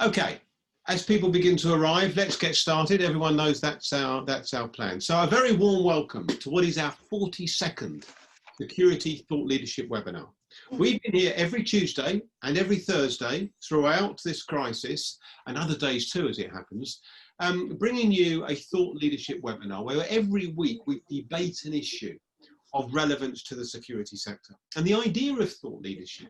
Okay, as people begin to arrive, let's get started. Everyone knows that's our plan. So a very warm welcome to what is our 42nd Security Thought Leadership webinar. We've been here every Tuesday and every Thursday throughout this crisis, and other days too, as it happens, bringing you a thought leadership webinar where every week we debate an issue of relevance to the security sector. And the idea of thought leadership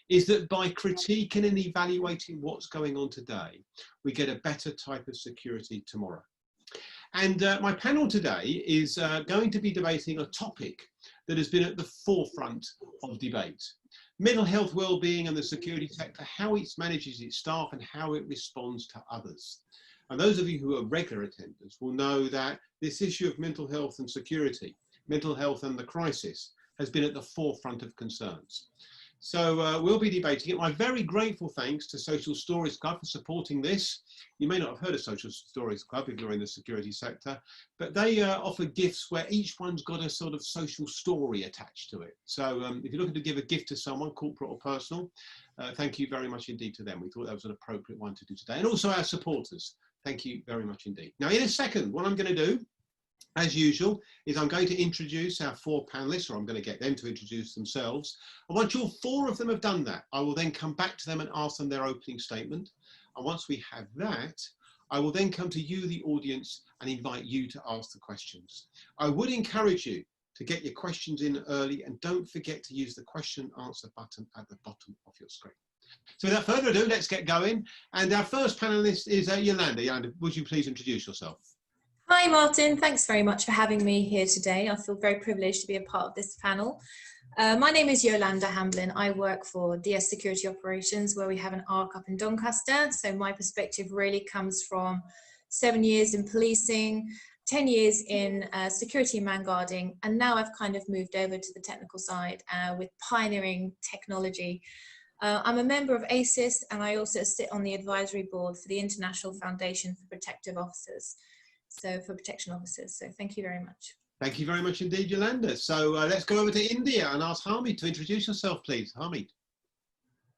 is that by critiquing and evaluating what's going on today, we get a better type of security tomorrow. And my panel today is going to be debating a topic that has been at the forefront of debate. Mental health well-being and the security sector, how it manages its staff and how it responds to others. And those of you who are regular attenders will know that this issue of mental health and security, mental health and the crisis, has been at the forefront of concerns. So we'll be debating it. My very grateful thanks to Social Stories Club for supporting this. You may not have heard of Social Stories Club if you're in the security sector, but they offer gifts where each one's got a sort of social story attached to it. So if you're looking to give a gift to someone, corporate or personal, thank you very much indeed to them. We thought that was an appropriate one to do today. And also our supporters, thank you very much indeed. Now in a second, what I'm going to do, as usual, is I'm going to introduce our four panelists, or I'm going to get them to introduce themselves. And once all four of them have done that, I will then come back to them and ask them their opening statement. And once we have that, I will then come to you, the audience, and invite you to ask the questions. I would encourage you to get your questions in early, and don't forget to use the question and answer button at the bottom of your screen. So without further ado, let's get going. And our first panelist is Yolanda. Yolanda, would you please introduce yourself? Hi Martin, thanks very much for having me here today. I feel very privileged to be a part of this panel. My name is Yolanda Hamblin. I work for DS Security Operations, where we have an ARC up in Doncaster. So my perspective really comes from 7 years in policing, 10 years in security and man-guarding, and now I've kind of moved over to the technical side with pioneering technology. I'm a member of ACIS, and I also sit on the advisory board for the International Foundation for Protective Officers. So for protection officers. So thank you very much. Thank you very much indeed, Yolanda. So let's go over to India and ask Harmy to introduce yourself, please. Harmy.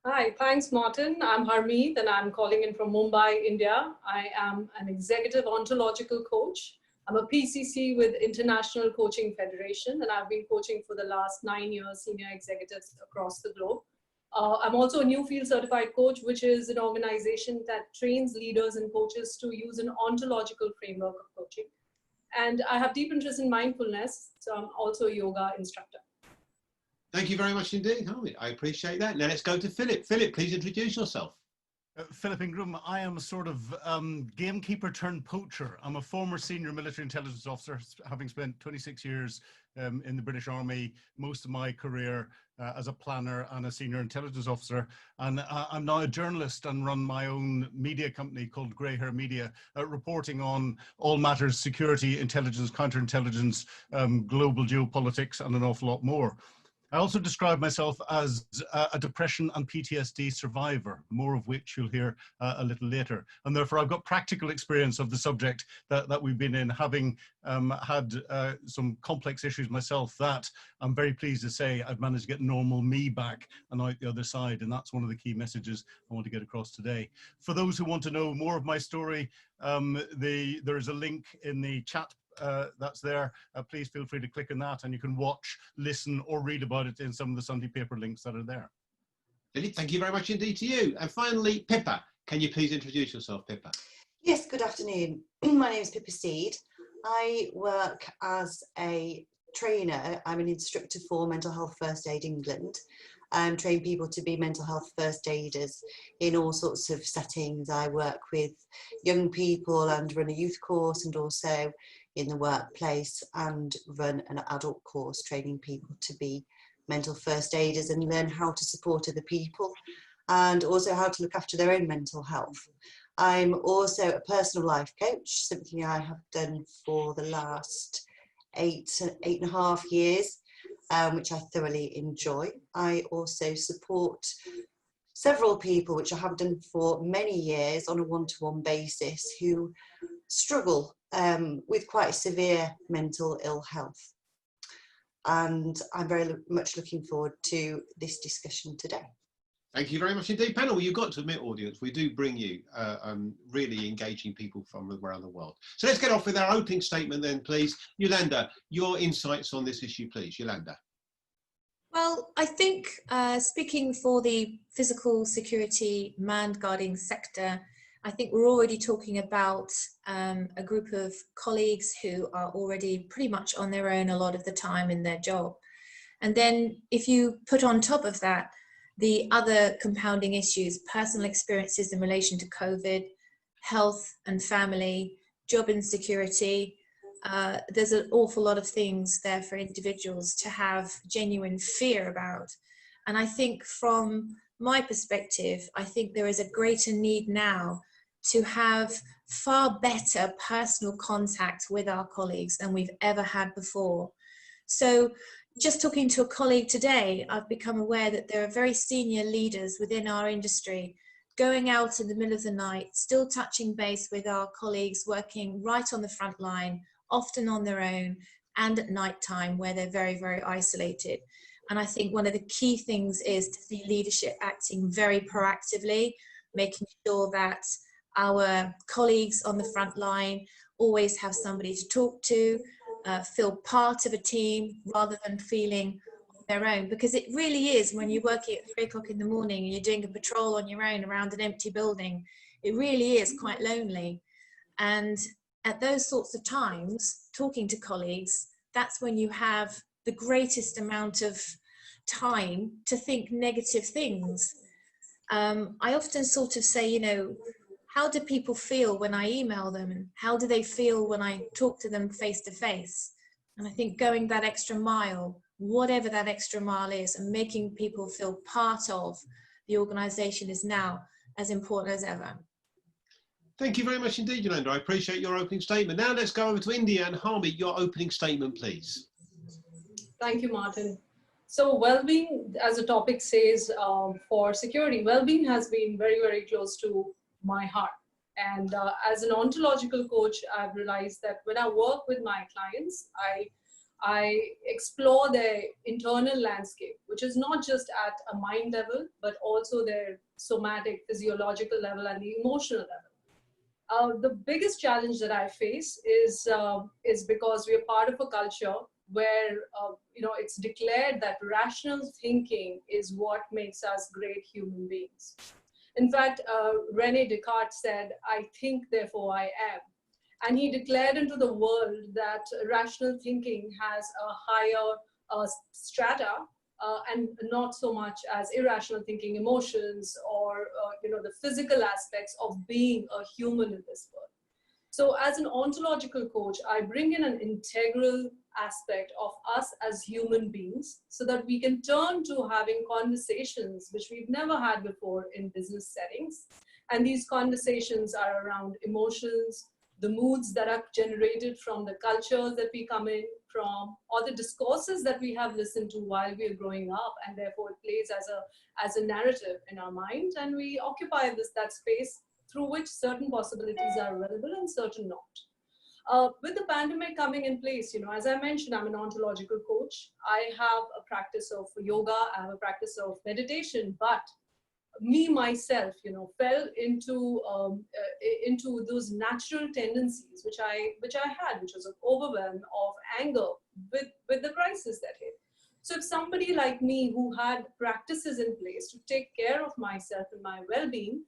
Hi, thanks, Martin. I'm Harmy, and I'm calling in from Mumbai, India. I am an executive ontological coach. I'm a PCC with International Coaching Federation, and I've been coaching for the last 9 years, senior executives across the globe. I'm also a new field certified coach, which is an organization that trains leaders and coaches to use an ontological framework of coaching. And I have deep interest in mindfulness, so I'm also a yoga instructor. Thank you very much indeed, Harmy. I appreciate that. Now let's go to Philip. Philip, please introduce yourself. Philip Ingram, I am a sort of gamekeeper turned poacher. I'm a former senior military intelligence officer, having spent 26 years in the British Army, most of my career as a planner and a senior intelligence officer. And I'm now a journalist and run my own media company called Grey Hair Media, reporting on all matters security, intelligence, counterintelligence, global geopolitics, and an awful lot more. I also describe myself as a depression and PTSD survivor, more of which you'll hear a little later. And therefore, I've got practical experience of the subject that we've been in, having had some complex issues myself that I'm very pleased to say I've managed to get normal me back and out the other side. And that's one of the key messages I want to get across today. For those who want to know more of my story, there is a link in the chat that's there. Please feel free to click on that, and you can watch, listen, or read about it in some of the Sunday paper links that are there. Thank you very much indeed to you. And finally, Pippa, can you please introduce yourself, Pippa? Yes, good afternoon. My name is Pippa Steed. I work as a trainer. I'm an instructor for Mental Health First Aid England. I train people to be mental health first aiders in all sorts of settings. I work with young people and run a youth course, and also in the workplace, and run an adult course training people to be mental first aiders and learn how to support other people, and also how to look after their own mental health. I'm also a personal life coach, something I have done for the last eight and a half years, which I thoroughly enjoy. I also support several people, which I have done for many years on a one-to-one basis, who struggle with quite severe mental ill health. And I'm very much looking forward to this discussion today. Thank you very much indeed, panel. You've got to admit, audience, we do bring you really engaging people from around the world. So let's get off with our opening statement then, please. Yolanda, your insights on this issue, please. Yolanda. Well, I think speaking for the physical security manned guarding sector, I think we're already talking about a group of colleagues who are already pretty much on their own a lot of the time in their job. And then if you put on top of that the other compounding issues, personal experiences in relation to COVID, health and family, job insecurity, there's an awful lot of things there for individuals to have genuine fear about. And I think from my perspective, I think there is a greater need now to have far better personal contact with our colleagues than we've ever had before. So just talking to a colleague today, I've become aware that there are very senior leaders within our industry going out in the middle of the night, still touching base with our colleagues, working right on the front line, often on their own, and at night time where they're very, very isolated. And I think one of the key things is to see leadership acting very proactively, making sure that our colleagues on the front line always have somebody to talk to, feel part of a team rather than feeling on their own. Because it really is, when you're working at 3 o'clock in the morning and you're doing a patrol on your own around an empty building, it really is quite lonely. And at those sorts of times, talking to colleagues, that's when you have the greatest amount of time to think negative things. I often sort of say, you know, how do people feel when I email them, and how do they feel when I talk to them face to face? And I think going that extra mile, whatever that extra mile is, and making people feel part of the organisation is now as important as ever. Thank you very much indeed, Yolanda. I appreciate your opening statement. Now let's go over to India, and Harmy, your opening statement, please. Thank you, Martin. So well-being, as the topic says, for security, well-being has been very, very close to my heart. And as an ontological coach, I've realized that when I work with my clients, I explore their internal landscape, which is not just at a mind level, but also their somatic, physiological level and the emotional level. The biggest challenge that I face is because we are part of a culture where it's declared that rational thinking is what makes us great human beings. In fact, René Descartes said, "I think, therefore I am." And he declared into the world that rational thinking has a higher strata and not so much as irrational thinking, emotions, or the physical aspects of being a human in this world. So as an ontological coach, I bring in an integral aspect of us as human beings so that we can turn to having conversations which we've never had before in business settings. And these conversations are around emotions, the moods that are generated from the cultures that we come in from, or the discourses that we have listened to while we are growing up, and therefore it plays as a narrative in our mind, and we occupy that space through which certain possibilities are available and certain not. With the pandemic coming in place, as I mentioned, I'm an ontological coach. I have a practice of yoga, I have a practice of meditation, but me myself, fell into those natural tendencies which I had, which was of overwhelm, of anger with the crisis that hit. So if somebody like me who had practices in place to take care of myself and my well-being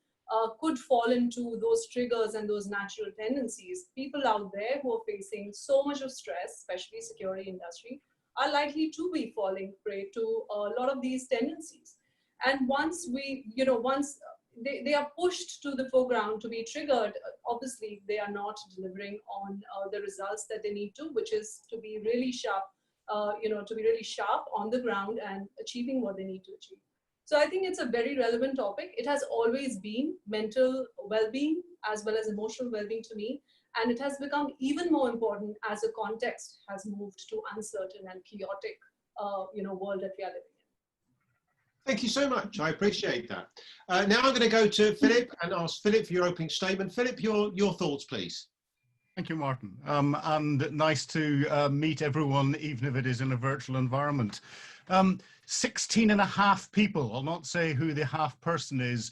could fall into those triggers and those natural tendencies, people out there who are facing so much of stress, especially security industry, are likely to be falling prey to a lot of these tendencies. And once they are pushed to the foreground to be triggered, obviously they are not delivering on the results that they need to, which is to be really sharp, on the ground and achieving what they need to achieve. So I think it's a very relevant topic. It has always been mental well-being as well as emotional well-being to me. And it has become even more important as the context has moved to uncertain and chaotic, world that we are living in. Thank you so much. I appreciate that. Now I'm going to go to Philip and ask Philip for your opening statement. Philip, your thoughts, please. Thank you, Martin. And nice to meet everyone, even if it is in a virtual environment. 16.5 people, I'll not say who the half person is,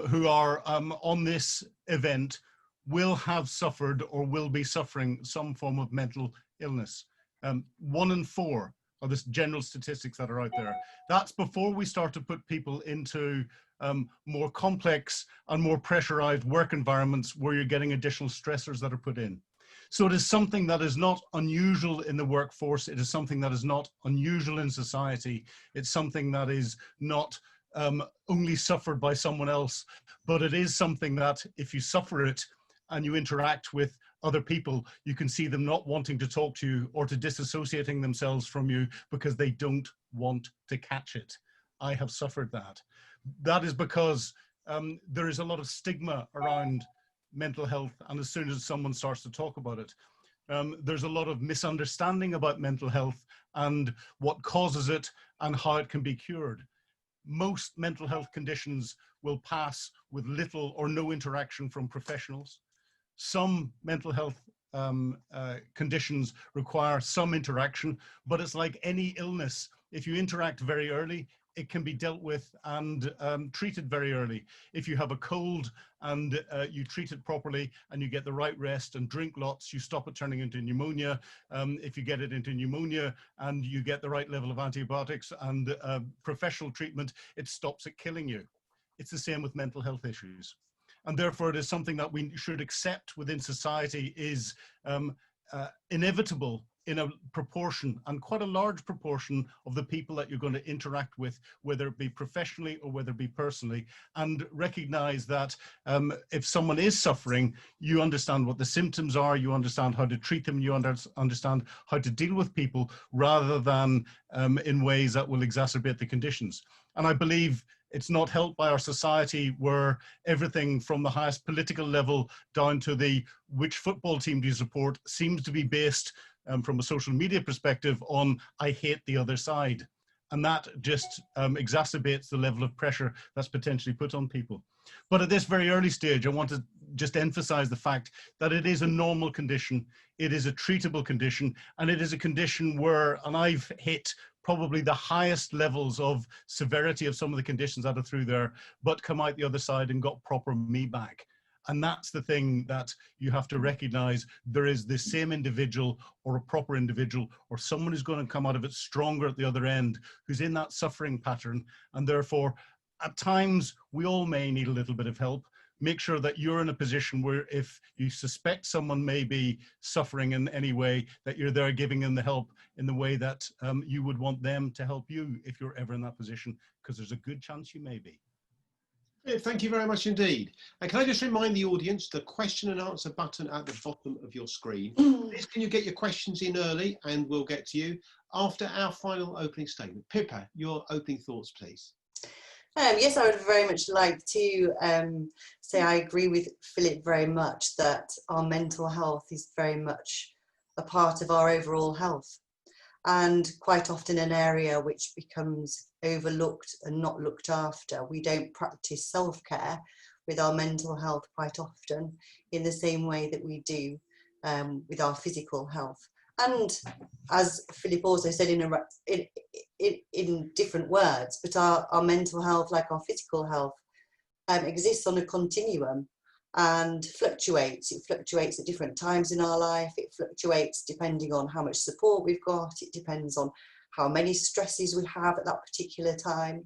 who are on this event will have suffered or will be suffering some form of mental illness. 1 in 4 are the general statistics that are out there. That's before we start to put people into more complex and more pressurized work environments where you're getting additional stressors that are put in. So it is something that is not unusual in the workforce. It is something that is not unusual in society. It's something that is not only suffered by someone else, but it is something that if you suffer it and you interact with other people, you can see them not wanting to talk to you or to disassociating themselves from you because they don't want to catch it. I have suffered that. That is because there is a lot of stigma around mental health, and as soon as someone starts to talk about it, there's a lot of misunderstanding about mental health and what causes it and how it can be cured. Most mental health conditions will pass with little or no interaction from professionals. Some mental health conditions require some interaction, but it's like any illness. If you interact very early, it can be dealt with and treated very early. If you have a cold and you treat it properly and you get the right rest and drink lots, you stop it turning into pneumonia. If you get it into pneumonia and you get the right level of antibiotics and professional treatment, it stops it killing you. It's the same with mental health issues. And therefore it is something that we should accept within society is inevitable in a proportion, and quite a large proportion, of the people that you're going to interact with, whether it be professionally or whether it be personally, and recognize that if someone is suffering, you understand what the symptoms are, you understand how to treat them, you understand how to deal with people, rather than in ways that will exacerbate the conditions. And I believe it's not helped by our society where everything from the highest political level down to the which football team do you support seems to be based from a social media perspective on I hate the other side. And that just exacerbates the level of pressure that's potentially put on people. But at this very early stage, I want to just emphasize the fact that it is a normal condition, it is a treatable condition, and it is a condition where, and I've hit probably the highest levels of severity of some of the conditions that are through there, but come out the other side and got proper me back. And that's the thing that you have to recognize. There is this same individual or a proper individual or someone who's going to come out of it stronger at the other end, who's in that suffering pattern. And therefore, at times, we all may need a little bit of help. Make sure that you're in a position where if you suspect someone may be suffering in any way, that you're there giving them the help in the way that you would want them to help you if you're ever in that position, because there's a good chance you may be. Thank you very much indeed. And can I just remind the audience, the question and answer button at the bottom of your screen. Please can you get your questions in early and we'll get to you after our final opening statement. Pippa, your opening thoughts, please. Yes, I would very much like to say I agree with Philip very much that our mental health is very much a part of our overall health, and quite often an area which becomes overlooked and not looked after. We don't practice self-care with our mental health quite often in the same way that we do with our physical health. And as Philip also said in different words, but our mental health, like our physical health, exists on a continuum and fluctuates. It fluctuates at different times in our life. It fluctuates depending on how much support we've got. It depends on how many stresses we have at that particular time.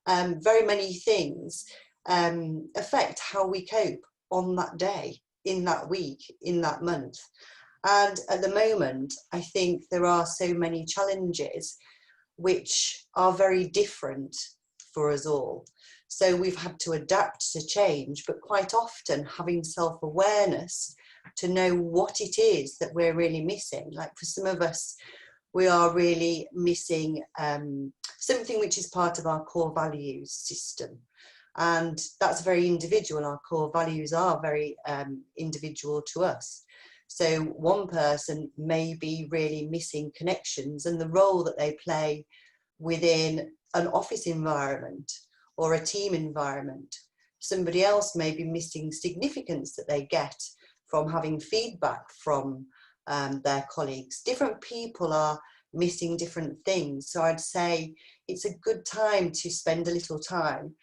Very many things affect how we cope on that day, in that week, in that month. And at the moment, I think there are so many challenges which are very different for us all. So we've had to adapt to change, but quite often having self-awareness to know what it is that we're really missing. Like for some of us, we are really missing something which is part of our core values system. And that's very individual. Our core values are very individual to us. So one person may be really missing connections and the role that they play within an office environment or a team environment. Somebody else may be missing significance that they get from having feedback from their colleagues. Different people are missing different things. So I'd say it's a good time to spend a little time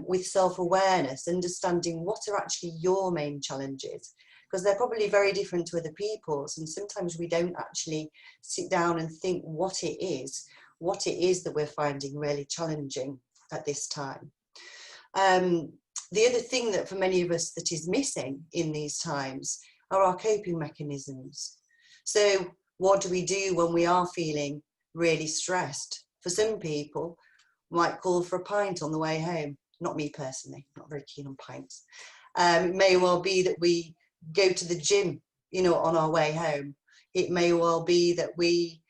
with self-awareness, understanding what are actually your main challenges, because they're probably very different to other people's, and sometimes we don't actually sit down and think what it is that we're finding really challenging at this time. The other thing that for many of us that is missing in these times are our coping mechanisms. So what do we do when we are feeling really stressed? For some people, might call for a pint on the way home. Not me personally, not very keen on pints. It may well be that we go to the gym, you know, on our way home. It may well be that we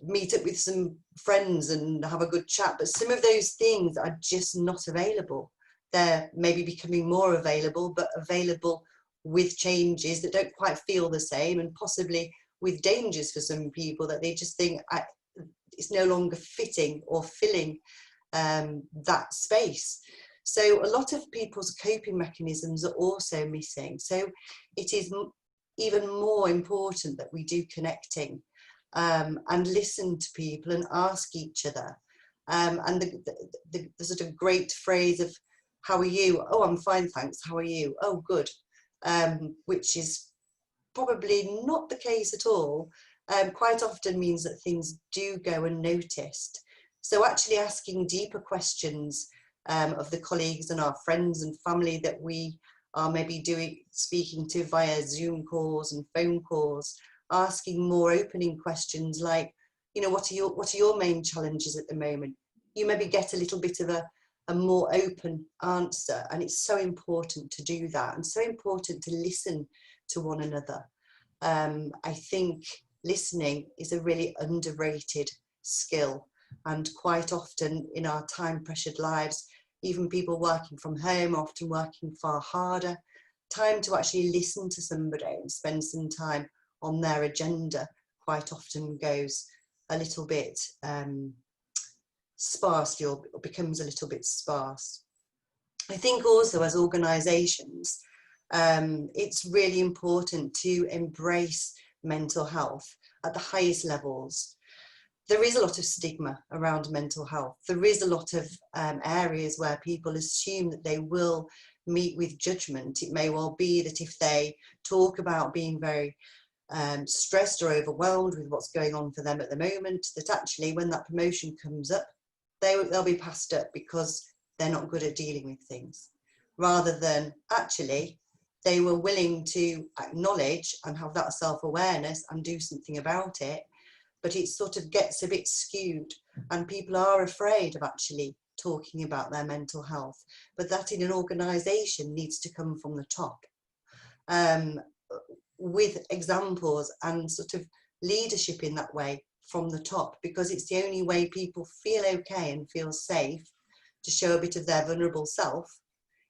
meet up with some friends and have a good chat, but some of those things are just not available. They're maybe becoming more available, but available with changes that don't quite feel the same, and possibly with dangers for some people that they just think it's no longer fitting or filling that space. So a lot of people's coping mechanisms are also missing. So it is even more important that we do connecting and listen to people and ask each other. And the sort of great phrase of, how are you? Oh, I'm fine, thanks. How are you? Oh, good. Which is probably not the case at all. Quite often means that things do go unnoticed. So actually asking deeper questions of the colleagues and our friends and family that we are maybe speaking to via Zoom calls and phone calls, asking more opening questions like, you know, what are your main challenges at the moment? You maybe get a little bit of a more open answer, and it's so important to do that, and so important to listen to one another. I think listening is a really underrated skill, and quite often in our time pressured lives, even people working from home, often working far harder, time to actually listen to somebody and spend some time on their agenda quite often goes a little bit sparse, or becomes a little bit sparse. I think also as organisations, it's really important to embrace mental health at the highest levels. There is a lot of stigma around mental health. There is a lot of areas where people assume that they will meet with judgment. It may well be that if they talk about being very stressed or overwhelmed with what's going on for them at the moment, that actually when that promotion comes up, they'll be passed up because they're not good at dealing with things, rather than actually they were willing to acknowledge and have that self-awareness and do something about it. But it sort of gets a bit skewed, and people are afraid of actually talking about their mental health, but that in an organisation needs to come from the top, with examples and sort of leadership in that way from the top, because it's the only way people feel okay and feel safe to show a bit of their vulnerable self,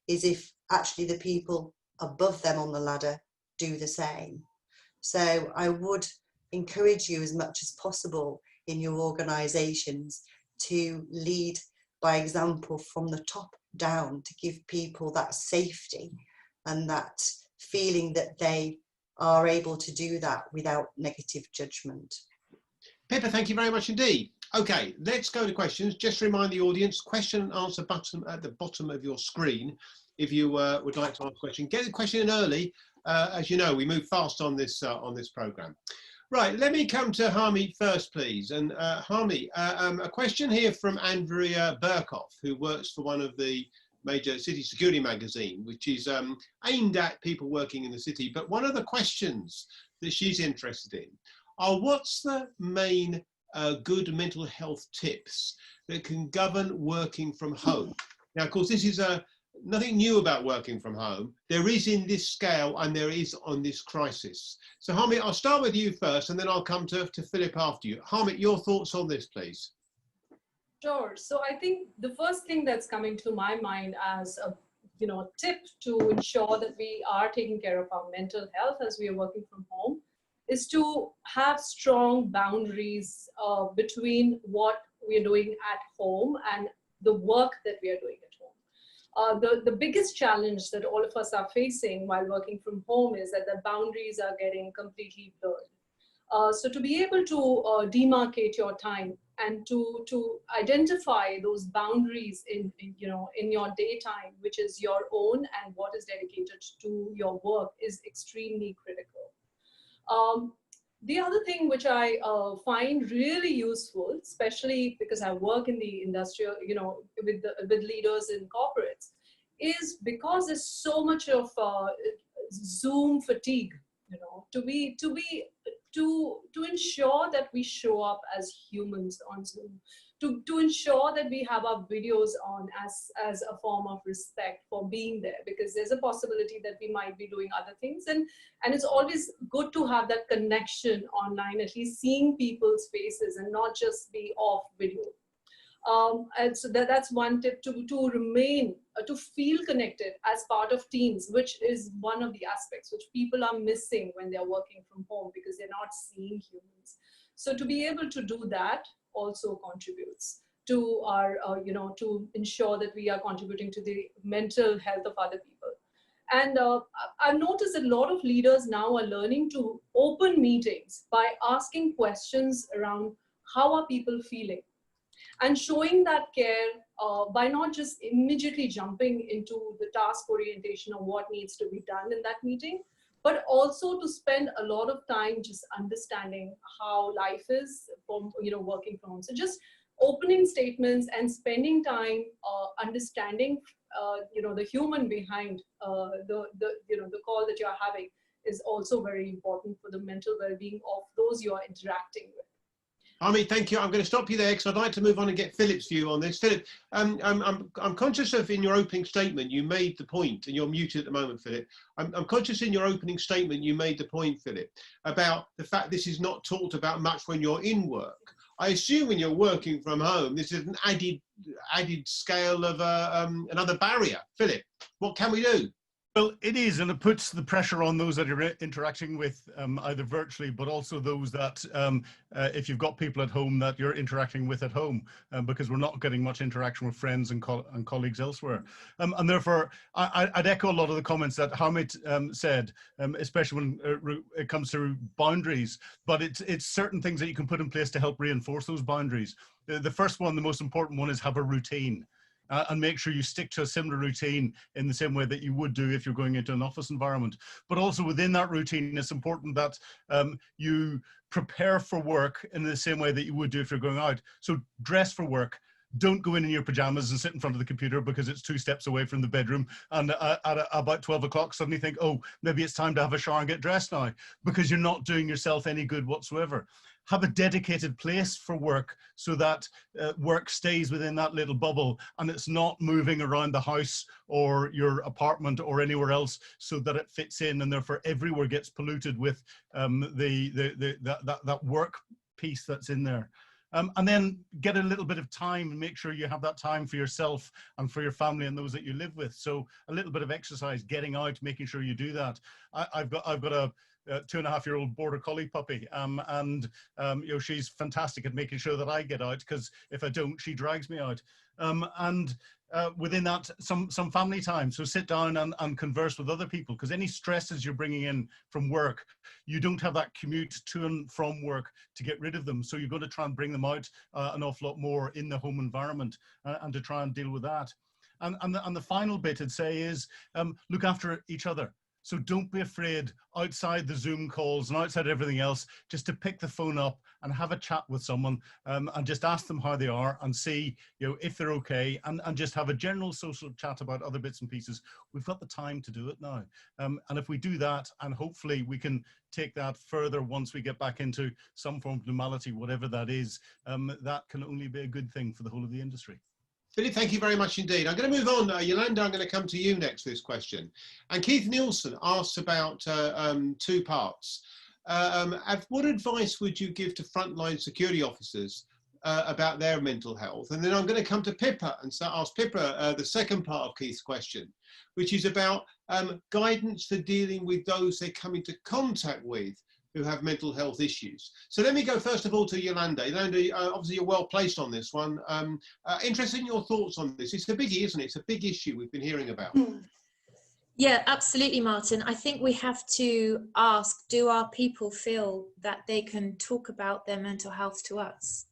is if actually the people above them on the ladder do the same. So I would encourage you as much as possible in your organisations to lead by example from the top down, to give people that safety and that feeling that they are able to do that without negative judgment. Pippa, thank you very much indeed. Okay, let's go to questions. Just remind the audience, question and answer button at the bottom of your screen. If you would like to ask a question, get the question in early. As you know, we move fast on this programme. Right, let me come to Harmy first, please. And Harmy, a question here from Andrea Burkhoff, who works for one of the major city security magazine, which is aimed at people working in the city. But one of the questions that she's interested in are, what's the main good mental health tips that can govern working from home? Now, of course, this is nothing new about working from home. There is in this scale, and there is on this crisis. So Harmy, I'll start with you first, and then I'll come to Philip after you. Harmy, your thoughts on this, please. Sure. So I think the first thing that's coming to my mind as a tip to ensure that we are taking care of our mental health as we are working from home is to have strong boundaries between what we are doing at home and the work that we are doing at home. The biggest challenge that all of us are facing while working from home is that the boundaries are getting completely blurred. So to be able to demarcate your time and to identify those boundaries in your daytime, which is your own and what is dedicated to your work, is extremely critical. The other thing which I find really useful, especially because I work in the industrial, with leaders in corporates, is because there's so much of Zoom fatigue. To ensure that we show up as humans on Zoom, to ensure that we have our videos on as a form of respect for being there, because there's a possibility that we might be doing other things, and it's always good to have that connection online, at least seeing people's faces and not just be off video. And so that's one tip, to remain, to feel connected as part of teams, which is one of the aspects which people are missing when they're working from home, because they're not seeing humans. So to be able to do that also contributes to our, to ensure that we are contributing to the mental health of other people. And I've noticed that a lot of leaders now are learning to open meetings by asking questions around how are people feeling, and showing that care by not just immediately jumping into the task orientation of what needs to be done in that meeting, but also to spend a lot of time just understanding how life is from, working from home. So just opening statements and spending time understanding, the human behind the call that you're having is also very important for the mental well-being of those you are interacting with. Harmy, thank you. I'm going to stop you there because I'd like to move on and get Philip's view on this. Philip, I'm conscious of, in your opening statement, you made the point, and you're muted at the moment, Philip. I'm conscious in your opening statement, you made the point, Philip, about the fact this is not talked about much when you're in work. I assume when you're working from home, this is an added scale of another barrier. Philip, what can we do? Well, it is, and it puts the pressure on those that you're interacting with, either virtually, but also those that, if you've got people at home that you're interacting with at home, because we're not getting much interaction with friends and colleagues elsewhere. And therefore, I'd echo a lot of the comments that Harmy said, especially when it comes to boundaries, but it's certain things that you can put in place to help reinforce those boundaries. The first one, the most important one, is have a routine. And make sure you stick to a similar routine in the same way that you would do if you're going into an office environment. But also within that routine, it's important that you prepare for work in the same way that you would do if you're going out. So dress for work. Don't go in your pajamas and sit in front of the computer because it's 2 steps away from the bedroom, and at about 12 o'clock suddenly think, oh, maybe it's time to have a shower and get dressed now, because you're not doing yourself any good whatsoever. Have a dedicated place for work so that work stays within that little bubble and it's not moving around the house or your apartment or anywhere else, so that it fits in and therefore everywhere gets polluted with that work piece that's in there. And then get a little bit of time and make sure you have that time for yourself and for your family and those that you live with. So a little bit of exercise, getting out, making sure you do that. I've got a 2.5-year-old border collie puppy, and she's fantastic at making sure that I get out, because if I don't, she drags me out. Within that, some family time. So sit down and converse with other people, because any stresses you're bringing in from work, you don't have that commute to and from work to get rid of them. So you're going to try and bring them out an awful lot more in the home environment, and to try and deal with that. And the final bit I'd say is look after each other. So don't be afraid outside the Zoom calls and outside everything else, just to pick the phone up and have a chat with someone, and just ask them how they are and see, if they're okay, and just have a general social chat about other bits and pieces. We've got the time to do it now. And if we do that, and hopefully we can take that further once we get back into some form of normality, whatever that is, that can only be a good thing for the whole of the industry. Philip, thank you very much indeed. I'm going to move on. Yolanda, I'm going to come to you next for this question. And Keith Nielsen asks about 2 parts. What advice would you give to frontline security officers about their mental health? And then I'm going to come to Pippa and ask Pippa the second part of Keith's question, which is about guidance for dealing with those they come into contact with who have mental health issues. So let me go first of all to Yolanda. Yolanda, obviously you're well placed on this one. Interested in your thoughts on this. It's a biggie, isn't it? It's a big issue we've been hearing about. Yeah, absolutely, Martin. I think we have to ask, do our people feel that they can talk about their mental health to us?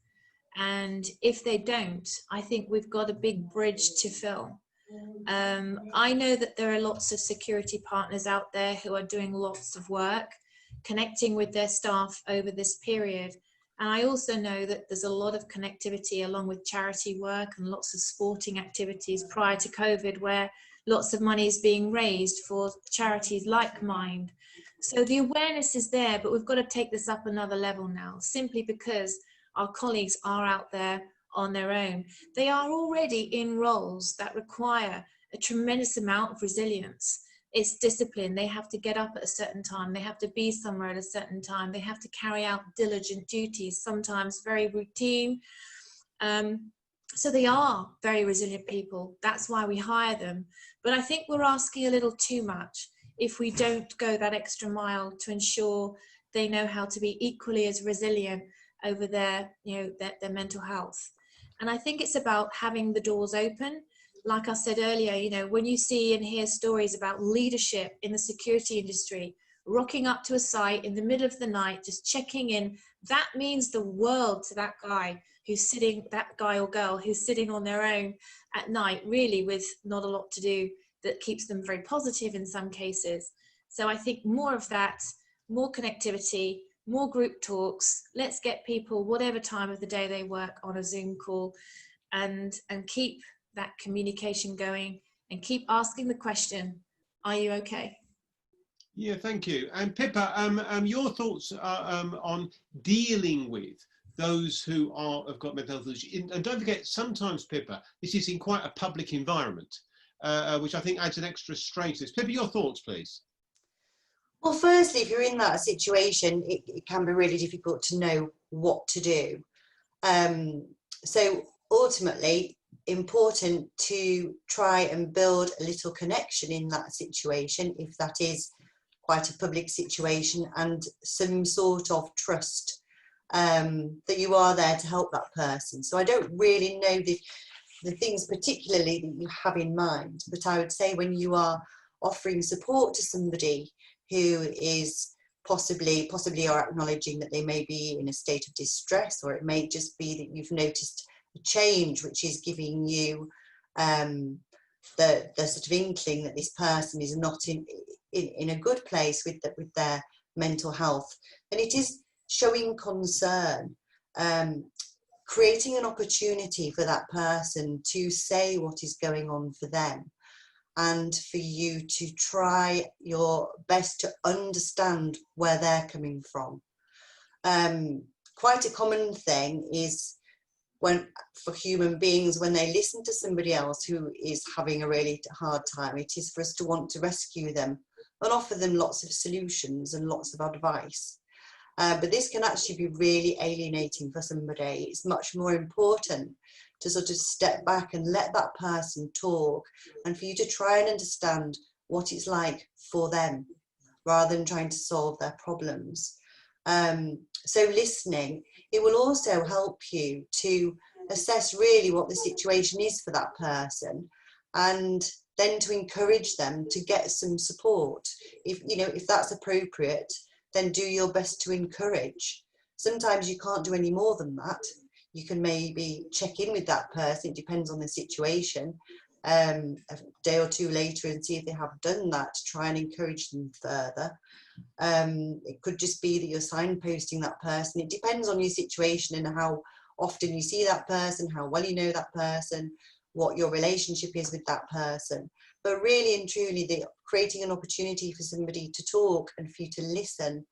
And if they don't, I think we've got a big bridge to fill. I know that there are lots of security partners out there who are doing lots of work, connecting with their staff over this period. And I also know that there's a lot of connectivity along with charity work and lots of sporting activities prior to COVID, where lots of money is being raised for charities like Mind. So the awareness is there, but we've got to take this up another level now, simply because our colleagues are out there on their own. They are already in roles that require a tremendous amount of resilience. It's discipline. They have to get up at a certain time. They have to be somewhere at a certain time. They have to carry out diligent duties, sometimes very routine. So they are very resilient people. That's why we hire them. But I think we're asking a little too much if we don't go that extra mile to ensure they know how to be equally as resilient over their mental health. And I think it's about having the doors open. Like I said earlier, when you see and hear stories about leadership in the security industry, rocking up to a site in the middle of the night, just checking in, that means the world to that guy or girl who's sitting on their own at night, really with not a lot to do, that keeps them very positive in some cases. So I think more of that, more connectivity, more group talks. Let's get people, whatever time of the day they work, on a Zoom call, and keep that communication going, and keep asking the question, are you okay? Yeah, thank you. And Pippa, your thoughts on dealing with those who have got mental health issues. And don't forget, sometimes, Pippa, this is in quite a public environment, which I think adds an extra strain to this. Pippa, your thoughts, please. Well, firstly, if you're in that situation, it can be really difficult to know what to do. So ultimately, important to try and build a little connection in that situation, if that is quite a public situation, and some sort of trust that you are there to help that person. So I don't really know the things particularly that you have in mind, but I would say when you are offering support to somebody who is possibly are acknowledging that they may be in a state of distress, or it may just be that you've noticed a change which is giving you the sort of inkling that this person is not in a good place with their mental health, and it is showing concern, creating an opportunity for that person to say what is going on for them, and for you to try your best to understand where they're coming from. Quite a common thing is for human beings, when they listen to somebody else who is having a really hard time, it is for us to want to rescue them and offer them lots of solutions and lots of advice. But this can actually be really alienating for somebody. It's much more important to sort of step back and let that person talk, and for you to try and understand what it's like for them, rather than trying to solve their problems. So listening, it will also help you to assess really what the situation is for that person, and then to encourage them to get some support. If that's appropriate, then do your best to encourage. Sometimes you can't do any more than that. You can maybe check in with that person, it depends on the situation, a day or two later, and see if they have done that, to try and encourage them further. It could just be that you're signposting that person. It depends on your situation and how often you see that person, how well you know that person, what your relationship is with that person. But really and truly, creating an opportunity for somebody to talk and for you to listen,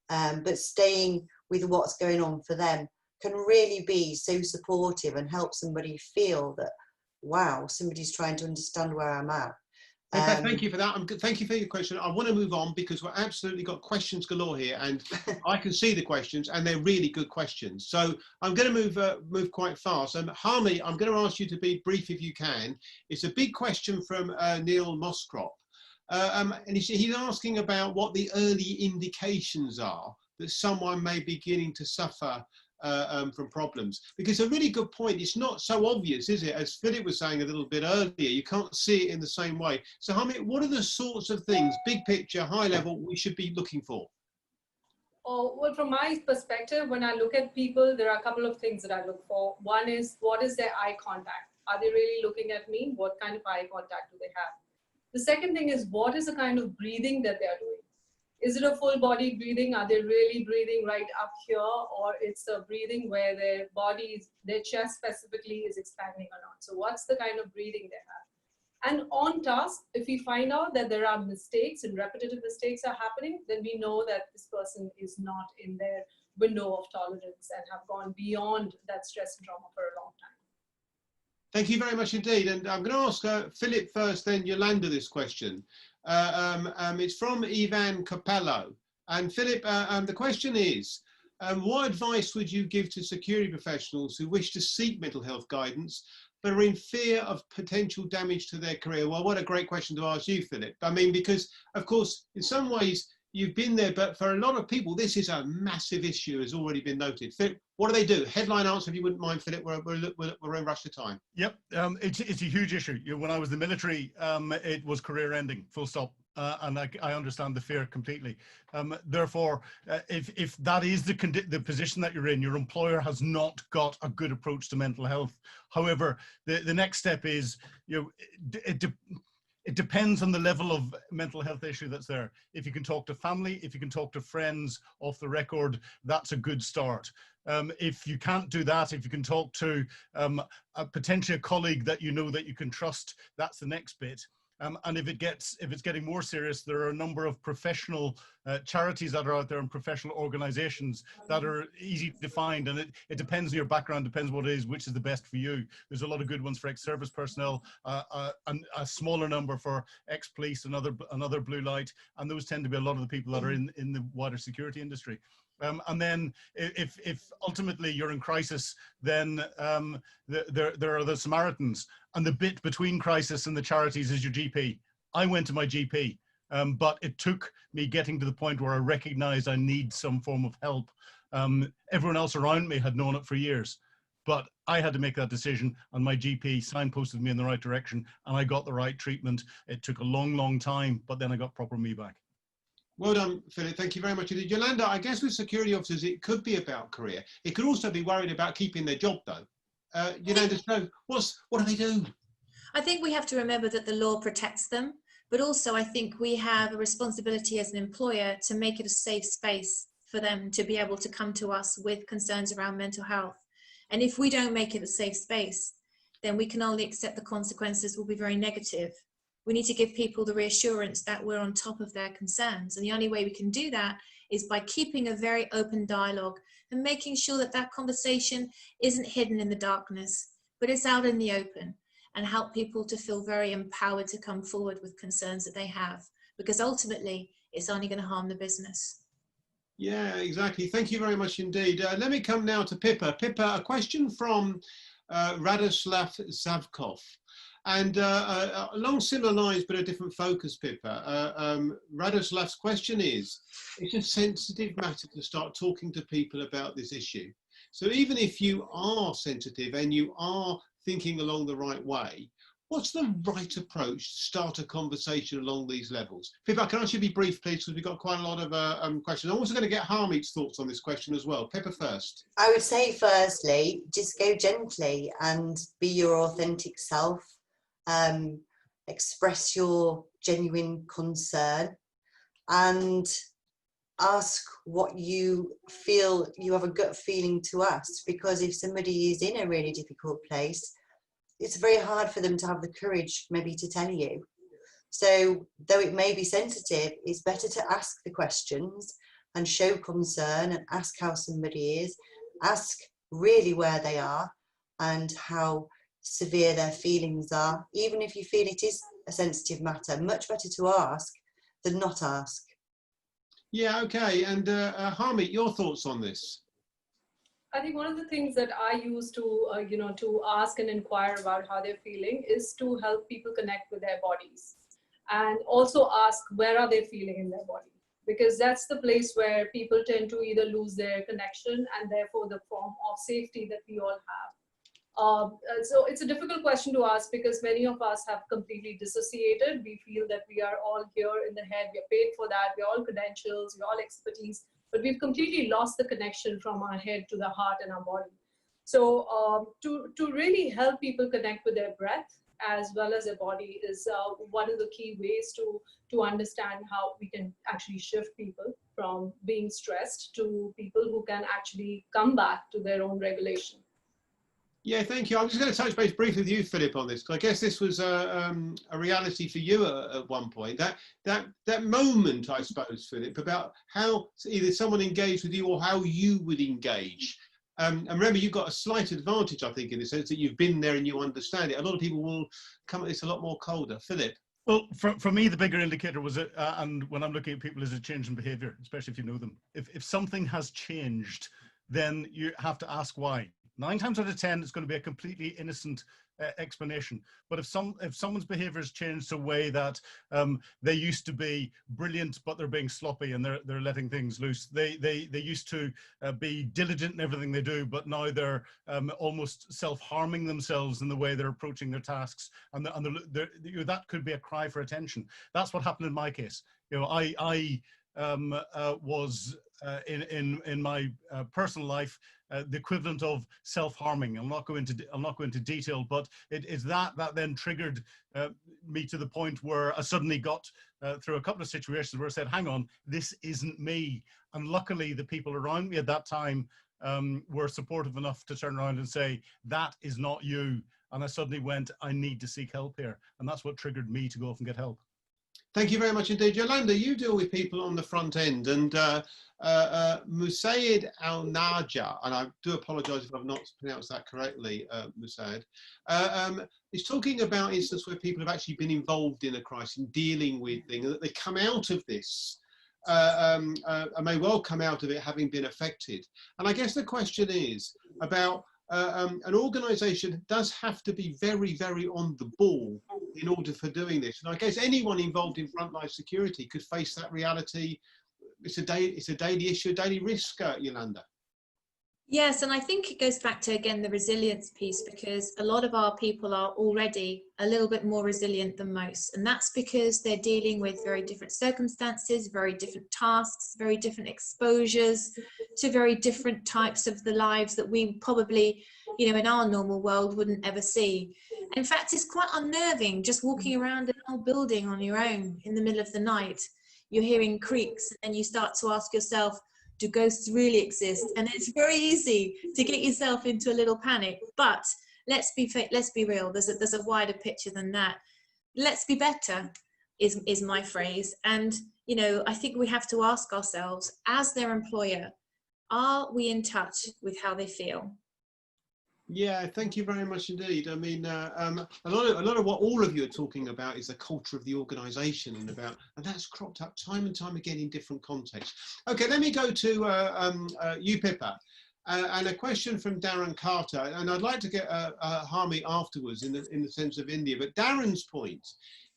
but staying with what's going on for them, can really be so supportive and help somebody feel that, wow, somebody's trying to understand where I'm at. Thank you for that. Thank you for your question. I want to move on because we've absolutely got questions galore here, and I can see the questions, and they're really good questions. So I'm going to move quite fast. Harmy, I'm going to ask you to be brief if you can. It's a big question from Neil Moscrop, and he's asking about what the early indications are that someone may be beginning to suffer from problems. Because a really good point, it's not so obvious, is it? As Philip was saying a little bit earlier, you can't see it in the same way. So Harmy, what are the sorts of things, big picture, high level, we should be looking for? Oh, well, from my perspective, when I look at people, there are a couple of things that I look for. One is, what is their eye contact? Are they really looking at me? What kind of eye contact do they have? The second thing is, what is the kind of breathing that they're doing? Is it a full body breathing? Are they really breathing right up here? Or it's a breathing where their body, their chest specifically is expanding or not? So what's the kind of breathing they have? And on task, if we find out that there are mistakes and repetitive mistakes are happening, then we know that this person is not in their window of tolerance and have gone beyond that stress and trauma for a long time. Thank you very much indeed. And I'm going to ask Philip first, then Yolanda this question. It's from Ivan Capello. And Philip, the question is, what advice would you give to security professionals who wish to seek mental health guidance but are in fear of potential damage to their career? Well, what a great question to ask you, Philip. I mean, because, of course, in some ways, you've been there, but for a lot of people, this is a massive issue, has already been noted. Philip, what do they do? Headline answer, if you wouldn't mind, Philip, we're in rush to time. Yep, it's a huge issue. When I was in the military, it was career ending, full stop. And I understand the fear completely. Therefore, if that is the position that you're in, your employer has not got a good approach to mental health. However, the next step is, it depends on the level of mental health issue that's there. If you can talk to family, if you can talk to friends off the record, that's a good start. If you can't do that, if you can talk to potentially a colleague that you know that you can trust, that's the next bit. And if it's getting more serious, there are a number of professional charities that are out there and professional organizations that are easy to find. And it depends on your background, depends what it is, which is the best for you. There's a lot of good ones for ex-service personnel, and a smaller number for ex-police and other blue light. And those tend to be a lot of the people that are in the wider security industry. And then if ultimately you're in crisis, then there are the Samaritans. And the bit between crisis and the charities is your GP. I went to my GP, but it took me getting to the point where I recognized I need some form of help. Everyone else around me had known it for years, but I had to make that decision, and my GP signposted me in the right direction, and I got the right treatment. It took a long, long time, but then I got proper me back. Well done, Philip. Thank you very much indeed. Yolanda, I guess with security officers, it could be about career. It could also be worried about keeping their job, though. Yolanda, so what do they do? I think we have to remember that the law protects them, but also I think we have a responsibility as an employer to make it a safe space for them to be able to come to us with concerns around mental health. And if we don't make it a safe space, then we can only accept the consequences will be very negative. We need to give people the reassurance that we're on top of their concerns. And the only way we can do that is by keeping a very open dialogue and making sure that that conversation isn't hidden in the darkness, but it's out in the open, and help people to feel very empowered to come forward with concerns that they have, because ultimately it's only going to harm the business. Yeah, exactly. Thank you very much indeed. Let me come now to Pippa. Pippa, a question from Radoslav Zavkov. And along similar lines, but a different focus, Pippa. Radoslav's question is, it's a sensitive matter to start talking to people about this issue. So even if you are sensitive and you are thinking along the right way, what's the right approach to start a conversation along these levels? Pippa, can I ask you to be brief, please, because we've got quite a lot of questions. I'm also going to get Harmy's thoughts on this question as well. Pippa first. I would say, firstly, just go gently and be your authentic self. Express your genuine concern and ask what you feel, you have a gut feeling to ask, because if somebody is in a really difficult place, it's very hard for them to have the courage maybe to tell you. So though it may be sensitive, it's better to ask the questions and show concern and ask how somebody is, ask really where they are and how severe their feelings are. Even if you feel it is a sensitive matter, much better to ask than not ask. Yeah, okay. And Harmy, your thoughts on this? I think one of the things that I use to, to ask and inquire about how they're feeling is to help people connect with their bodies, and also ask where are they feeling in their body. because that's the place where people tend to either lose their connection and therefore the form of safety that we all have. So it's a difficult question to ask because many of us have completely dissociated. We feel that we are all here in the head, we are paid for that, we're all credentials, we're all expertise, but we've completely lost the connection from our head to the heart and our body. So to really help people connect with their breath as well as their body is one of the key ways to understand how we can actually shift people from being stressed to people who can actually come back to their own regulation. Yeah, thank you. I'm just going to touch base briefly with you, Philip, on this, because I guess this was a reality for you at one point. That moment, I suppose, Philip, about how either someone engaged with you or how you would engage. And remember, you've got a slight advantage, I think, in the sense that you've been there and you understand it. A lot of people will come at this a lot more colder. Philip? Well, for me, the bigger indicator was, and when I'm looking at people, is a change in behaviour, especially if you know them. If something has changed, then you have to ask why. 9 times out of 10, it's going to be a completely innocent explanation. But if someone's behaviour has changed to a way that they used to be brilliant, but they're being sloppy and they're letting things loose. They used to be diligent in everything they do, but now they're almost self-harming themselves in the way they're approaching their tasks, and that could be a cry for attention. That's what happened in my case. You know, I was in my personal life the equivalent of self-harming. I'll not go into detail, but it is that then triggered me to the point where I suddenly got through a couple of situations where I said, hang on, this isn't me. And luckily the people around me at that time were supportive enough to turn around and say, that is not you. And I suddenly went, I need to seek help here. And that's what triggered me to go off and get help. Thank you very much indeed. Yolanda, you deal with people on the front end, and Musaid Al-Naja, and I do apologise if I've not pronounced that correctly, Musaid, is talking about instances where people have actually been involved in a crisis, in dealing with things, and that they come out of this, and may well come out of it having been affected. And I guess the question is about an organisation does have to be very, very on the ball in order for doing this. And I guess anyone involved in frontline security could face that reality. It's a daily issue, a daily risk, Yolanda. Yes, and I think it goes back to, again, the resilience piece, because a lot of our people are already a little bit more resilient than most. And that's because they're dealing with very different circumstances, very different tasks, very different exposures to very different types of the lives that we probably, you know, in our normal world wouldn't ever see. In fact, it's quite unnerving just walking around an old building on your own in the middle of the night. You're hearing creaks and you start to ask yourself, do ghosts really exist? And it's very easy to get yourself into a little panic. But let's be real. There's a wider picture than that. Let's be better is my phrase. And you know, I think we have to ask ourselves, as their employer, are we in touch with how they feel? Yeah, thank you very much indeed. I mean, a lot of what all of you are talking about is the culture of the organisation, and that's cropped up time and time again in different contexts. Okay, let me go to you, Pippa, and a question from Darren Carter, and I'd like to get Harmy afterwards in the sense of India. But Darren's point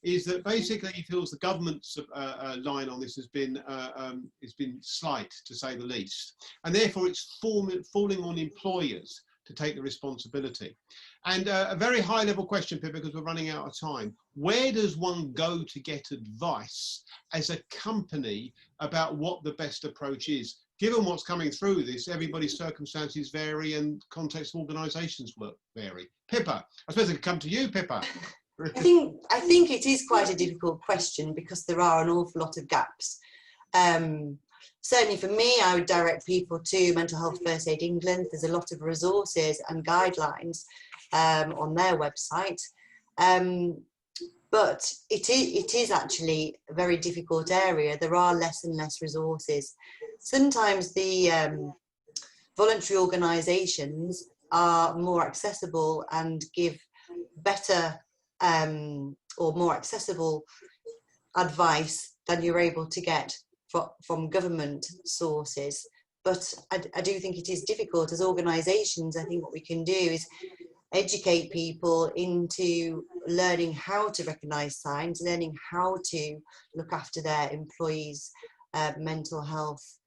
is that basically he feels the government's line on this has been slight, to say the least, and therefore it's falling on employers to take the responsibility. And a very high level question, Pippa, because we're running out of time. Where does one go to get advice as a company about what the best approach is? Given what's coming through this, everybody's circumstances vary and context of organisations vary. Pippa, I suppose I could come to you, Pippa. I think it is quite a difficult question because there are an awful lot of gaps. Certainly for me, I would direct people to Mental Health First Aid England. There's a lot of resources and guidelines on their website. But it is actually a very difficult area. There are less and less resources. Sometimes the voluntary organisations are more accessible and give better or more accessible advice than you're able to get from government sources. But I do think it is difficult as organisations. I think what we can do is educate people into learning how to recognise signs, learning how to look after their employees mental health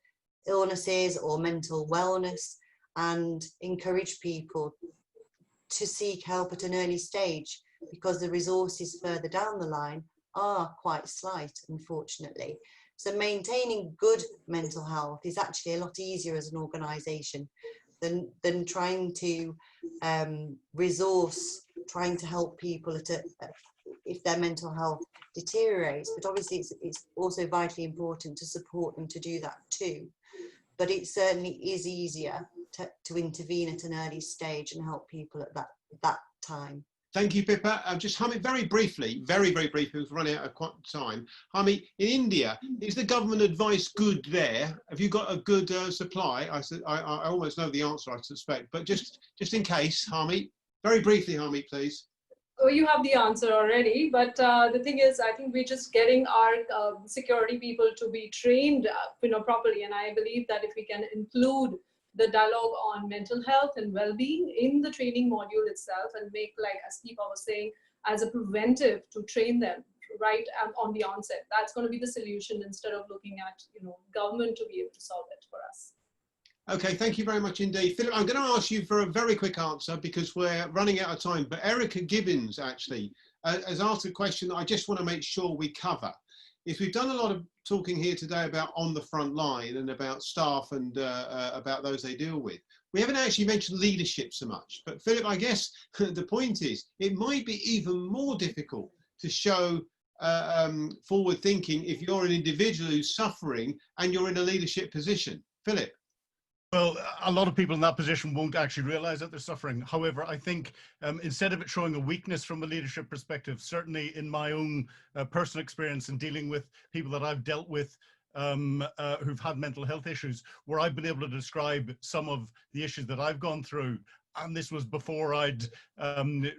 illnesses or mental wellness, and encourage people to seek help at an early stage, because the resources further down the line are quite slight, unfortunately. So maintaining good mental health is actually a lot easier as an organisation than trying to trying to help people if their mental health deteriorates. But obviously it's also vitally important to support them to do that too. But it certainly is easier to intervene at an early stage and help people at that time. Thank you, Pippa. Just Harmy, very briefly, very briefly, we're running out of time. Harmy, in India, is the government advice good there? Have you got a good supply? I almost know the answer, I suspect, but just in case, Harmy, very briefly, Harmy, please. Oh, you have the answer already, but the thing is, I think we're just getting our security people to be trained, properly. And I believe that if we can include the dialogue on mental health and well-being in the training module itself, and make, like as Pippa was saying, as a preventive to train them right on the onset, that's going to be the solution, instead of looking at government to be able to solve it for us. Okay, thank you very much indeed. Philip, I'm going to ask you for a very quick answer because we're running out of time, but Erica Gibbons actually has asked a question that I just want to make sure we cover. Is we've done a lot of talking here today about on the front line and about staff and about those they deal with. We haven't actually mentioned leadership so much, but Philip, I guess the point is it might be even more difficult to show forward thinking if you're an individual who's suffering and you're in a leadership position. Philip. Well, a lot of people in that position won't actually realize that they're suffering. However, I think instead of it showing a weakness from a leadership perspective, certainly in my own personal experience in dealing with people that I've dealt with who've had mental health issues, where I've been able to describe some of the issues that I've gone through. And this was before I'd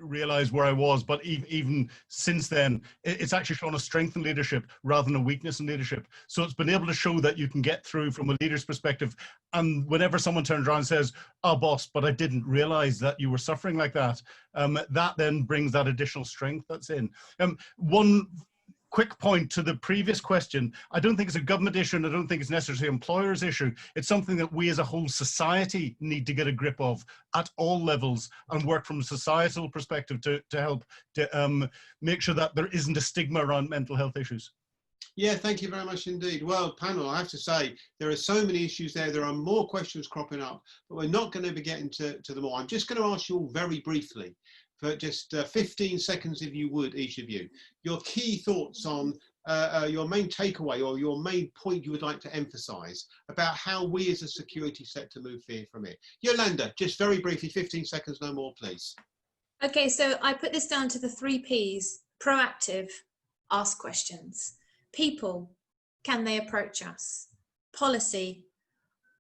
realized where I was. But even since then, it's actually shown a strength in leadership rather than a weakness in leadership. So it's been able to show that you can get through from a leader's perspective. And whenever someone turns around and says, "Oh, boss, but I didn't realize that you were suffering like that," that then brings that additional strength that's in. One quick point to the previous question, I don't think it's a government issue, and I don't think it's necessarily an employer's issue. It's something that we as a whole society need to get a grip of at all levels and work from a societal perspective to help to make sure that there isn't a stigma around mental health issues. Yeah, thank you very much indeed. Well, panel, I have to say, there are so many issues there. There are more questions cropping up, but we're not going to be getting to them all. I'm just going to ask you all very briefly, for just 15 seconds, if you would, each of you, your key thoughts on your main takeaway or your main point you would like to emphasize about how we as a security sector move from here. Yolanda, just very briefly, 15 seconds, no more, please. Okay, so I put this down to the 3 Ps: proactive, ask questions; people, can they approach us; policy,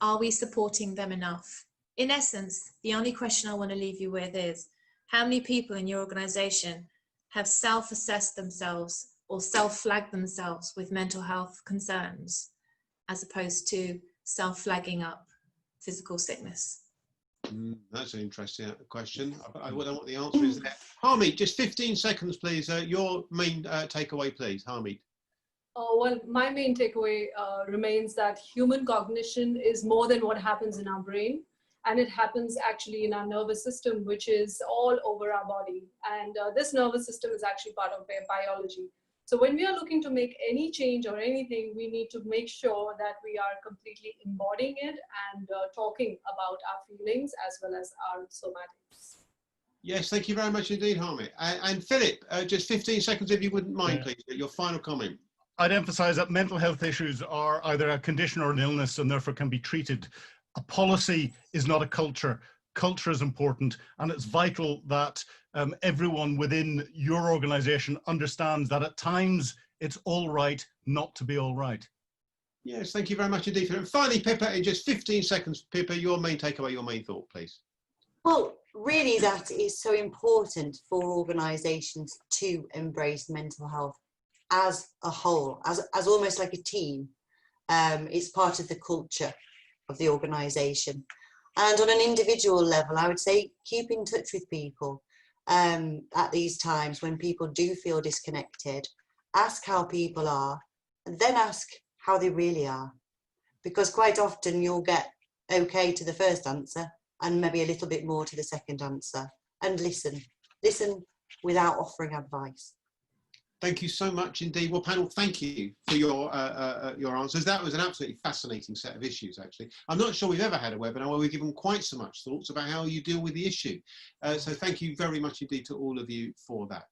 are we supporting them enough? In essence, the only question I want to leave you with is, how many people in your organization have self-assessed themselves or self-flagged themselves with mental health concerns, as opposed to self-flagging up physical sickness? That's an interesting question. I don't know what the answer is there. Harmy, just 15 seconds, please. Your main takeaway, please, Harmy. Well, my main takeaway remains that human cognition is more than what happens in our brain. And it happens actually in our nervous system, which is all over our body. And this nervous system is actually part of biology. So when we are looking to make any change or anything, we need to make sure that we are completely embodying it and talking about our feelings as well as our somatics. Yes, thank you very much indeed, Harmy. And Philip, just 15 seconds, if you wouldn't mind, please, your final comment. I'd emphasize that mental health issues are either a condition or an illness and therefore can be treated. A policy is not a culture. Culture is important, and it's vital that everyone within your organization understands that at times it's all right not to be all right. Yes, thank you very much indeed. And finally, Pippa, in just 15 seconds, Pippa, your main takeaway, your main thought, please. Well, really that is so important for organizations to embrace mental health as a whole, as almost like a team. It's part of the culture of the organisation. And on an individual level, I would say keep in touch with people at these times when people do feel disconnected. Ask how people are, and then ask how they really are. Because quite often you'll get okay to the first answer and maybe a little bit more to the second answer. And listen without offering advice. Thank you so much indeed. Well, panel, thank you for your answers. That was an absolutely fascinating set of issues, actually. I'm not sure we've ever had a webinar where we've given quite so much thoughts about how you deal with the issue. So thank you very much indeed to all of you for that.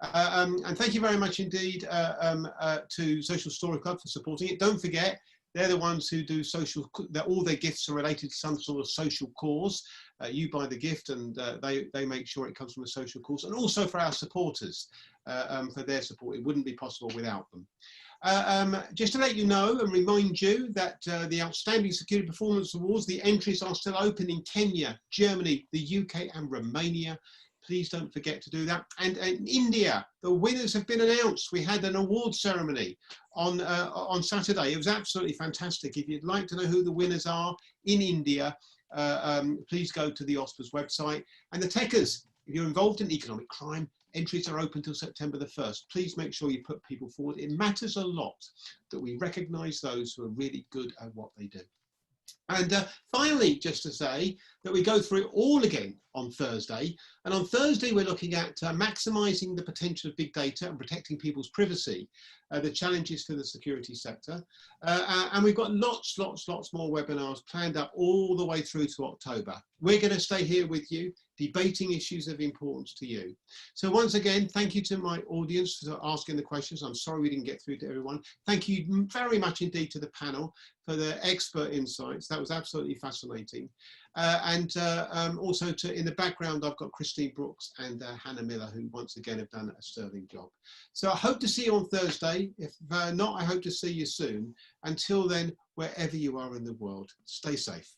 And thank you very much indeed to Social Story Club for supporting it. Don't forget, they're the ones who do social, all their gifts are related to some sort of social cause. You buy the gift and they make sure it comes from a social cause. And also for our supporters, for their support. It wouldn't be possible without them. Just to let you know and remind you that the Outstanding Security Performance Awards, the entries are still open in Kenya, Germany, the UK and Romania. Please don't forget to do that. And in India, the winners have been announced. We had an award ceremony on Saturday. It was absolutely fantastic. If you'd like to know who the winners are in India, please go to the OSPA's website. And the techers, if you're involved in economic crime, entries are open till September the 1st. Please make sure you put people forward. It matters a lot that we recognise those who are really good at what they do. And finally, just to say that we go through it all again on Thursday. And on Thursday, we're looking at maximising the potential of big data and protecting people's privacy, the challenges for the security sector. And we've got lots more webinars planned up all the way through to October. We're going to stay here with you, debating issues of importance to you. So once again, thank you to my audience for asking the questions. I'm sorry we didn't get through to everyone. Thank you very much indeed to the panel for their expert insights. That was absolutely fascinating. And also in the background, I've got Christine Brooks and Hannah Miller, who once again have done a sterling job. So I hope to see you on Thursday. If not, I hope to see you soon. Until then, wherever you are in the world, stay safe.